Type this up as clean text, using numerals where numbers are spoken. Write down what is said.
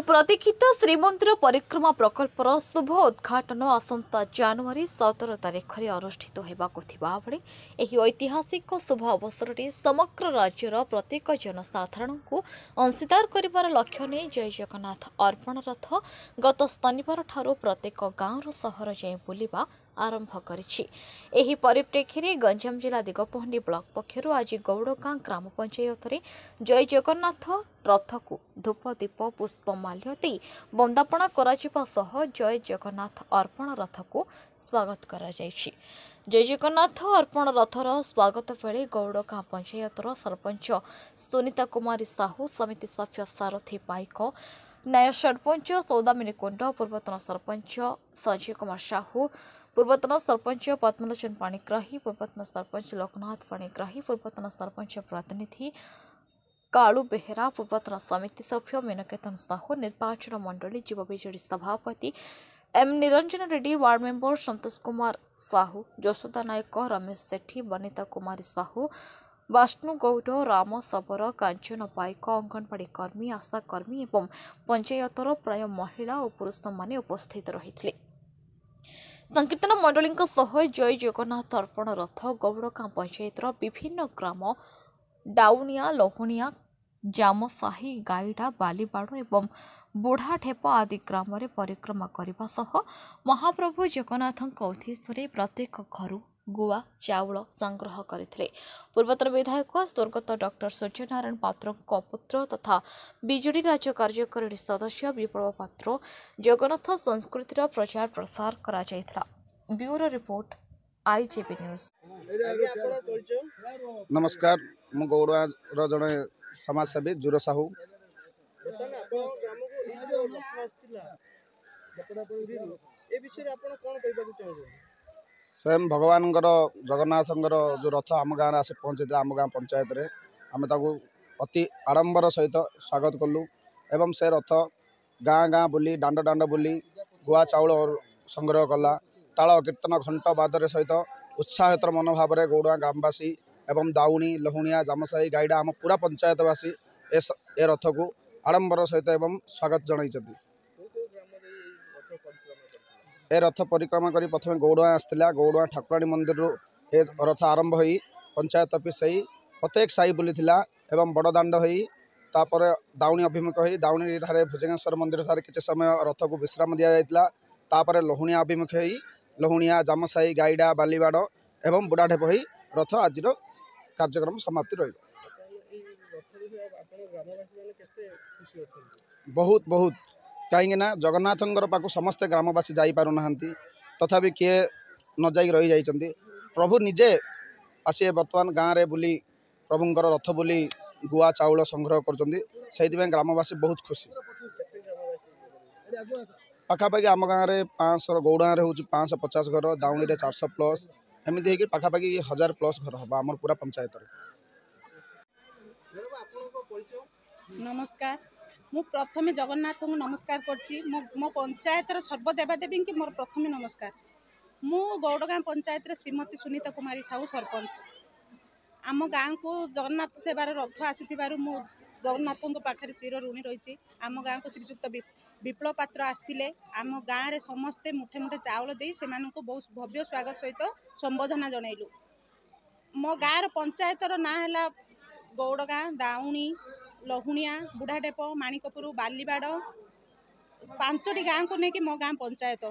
बहुप्रतीक्षित श्रीमंदिर परिक्रमा प्रकल्पर शुभ उद्घाटन आसंता जनवरी 17 तारिख में अनुष्ठित होगा ऐतिहासिक शुभ अवसर में समग्र राज्यर प्रत्येक जनसाधारण को अंशीदार कर लक्ष्य नहीं जय जगन्नाथ अर्पण रथ गत शनिवार ठारू प्रत्येक गाँव सहर जाए बुलवा आरंभ करिछि। एही परिप्रेक्षी गंजाम जिला दिगपहंडी ब्लॉक पक्षर आज गौड़गाँ ग्राम पंचायत रे जय जगन्नाथ रथ को धूप दीप पुष्पमाल्य दे बंदापना कराजिबा सह जय जगन्नाथ अर्पण रथ को स्वागत करा जायछि। जय जगन्नाथ अर्पण रथर स्वागत बेले गौड़गाँ पंचायतर सरपंच सुनीता कुमारी साहू समिति सभ्य सारथी पाइक न्याय सरपंच सौदामिनी कुंड पूर्वतन सरपंच संजय कुमार साहू पूर्वतन सरपंच पद्मलोचन पाणिग्राही पूर्वतन सरपंच लोकनाथ पाणिग्राही पूर्वतन सरपंच प्रतिनिधि कालू बेहेरा पूर्वतन समिति सभ्य मीनकेतन साहू निर्वाचन मंडली युवा बीजेडी सभापति M Niranjan Reddy ward member Santosh Kumar Sahu Yashoda Nayak Ramesh Sethi Banita Kumari Sahu Vishnu Gaud Ram Sabar Kanchan पाइक अंगनवाड़ी कर्मी आशा कर्मी एवं पंचायतर प्राय महिला और पुरुष माने उपस्थित रही। संकीर्तन मंडली जय जगन्नाथ अर्पण रथ गौड़गाँ पंचायतर विभिन्न ग्राम डाउनिया लहुणिया जामसाही गाईडा बालीबाड़ एवं बुढ़ाढेप आदि ग्राम परिक्रमा करने सह महाप्रभु जगन्नाथ उद्देश्य प्रत्येक घर गुआ चाउल संग्रह करथिले। पूर्वतन विधायक स्वर्गत डॉक्टर सूर्यनारायण पात्र पुत्र तथा बीजेडी राज्य कार्यकारिणी सदस्य विप्लव पात्र जगन्नाथ संस्कृतिर प्रचार प्रसार करा जायथिला। Bureau report IJP news. नमस्कार मु गौड़ा जड़े समाजसेवी जुर साहू स्वयं भगवान जगन्नाथ जो रथ आम गाँव आसे पहुँचे आम गाँव पंचायत रे आम अति आडंबर सहित स्वागत कलु एवं से रथ गाँ गाँ बुली डांड डांड बुली गुआ चाउल संग्रह कला ताल कीर्तन घंट बादर सहित उत्साहित मनोभाव में गौड़ा ग्रामवासी एवं दाउणी लहुणिया जामसाही गाईडा आम पूरा पंचायतवासी ए रथ को आडंबर सहित एवं स्वागत जनइछथि। ए रथ परिक्रमा करी प्रथम गौड़ा आसला गौड़ा ठाकुराणी मंदिर ए रथ आरंभ हो पंचायत ऑफिस से प्रत्येक साई बुली एवं बड़ दांड हो तापर दाउणी अभिमुख हो दाउणी भुजंगेश्वर मंदिर ठारे किसी समय रथ को विश्राम दि जाता लहुणिया अभिमुख हो लहुणिया जामसाही गाईडा बालीबाड़ एवं बुढ़ाढेप हो रथ आज कार्यक्रम समाप्ति रही। बहुत बहुत कहीं जगन्नाथ पाक समस्ते ग्रामवासी जापारना तथापि किए न जा रही जाइए प्रभु निजे आसी बर्तमान गाँव में बुली प्रभुंर रथ बुली गुआ चाउल संग्रह कर ग्रामवासी बहुत खुशी। पाखापाखि आम गाँव में 500 गौड़ा हूँ 550 घर दाउणी 400+ एमती पाखापाखि 1000+ घर हम आम पूरा पंचायत। नमस्कार मु प्रथमे जगन्नाथ को नमस्कार करछि मो पंचायतर सर्वदेवादेवी की मोर प्रथमे नमस्कार। मु गौड़गाँ पंचायत श्रीमती सुनीता कुमारी साहू सरपंच आम गाँव को जगन्नाथ सेवार रथ आसी मु जगन्नाथ पाखे चिर ऋणी रही। आम गाँव को श्रीजुक्त विप्लव पात्र आसते आम गाँव में समस्ते मुठे मुठे चाउल दे से बहुत भव्य स्वागत सहित संबोधना जनइलु। मो गाँव पंचायतर ना है गौड़गाँ दाउणी लहुणिया बुढ़ाढेप माणिकपुर बालीबाड़ 5टी गाँव को लेकिन मो गाँव पंचायत